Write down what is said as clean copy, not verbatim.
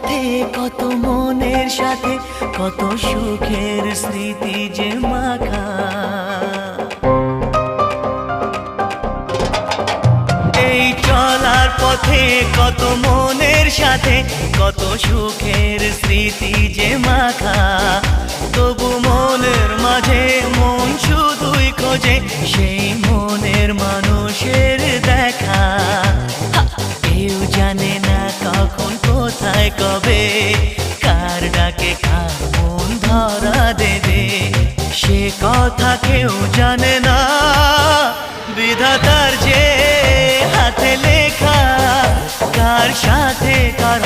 পথে কত মনের সাথে কত সুখের স্মৃতি যে মাখা। এই চলার পথে কত মনের সাথে কত সুখের স্মৃতি যে মাখা। তবু মনের মাঝে মন শুধুই খোঁজে সেই মনের মানুষের দেখা। কেউ জানে না কখন কোথায় কবে কার ডাকে কার মন ধরা দেবে, সে কথা কেউ জানে না। বিধাতার যে হাতে লেখা কার সাথে কার